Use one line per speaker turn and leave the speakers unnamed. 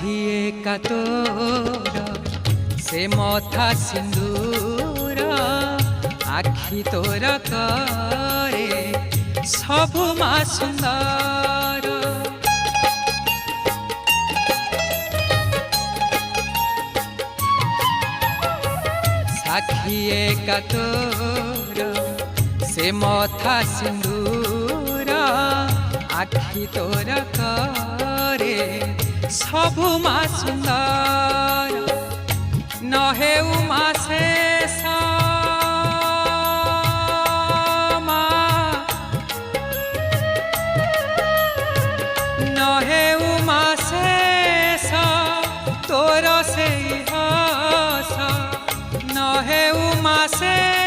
सखिए का तोर से मथा सिंदूर आखि तोर करे सबु मा सुंदर सखिए का तोर से मथा सिंदूर आखि तोर करे सबु मा सुंदर नहे उमा शेष नहे उमा शेष तोर से हस नहे उमा शेष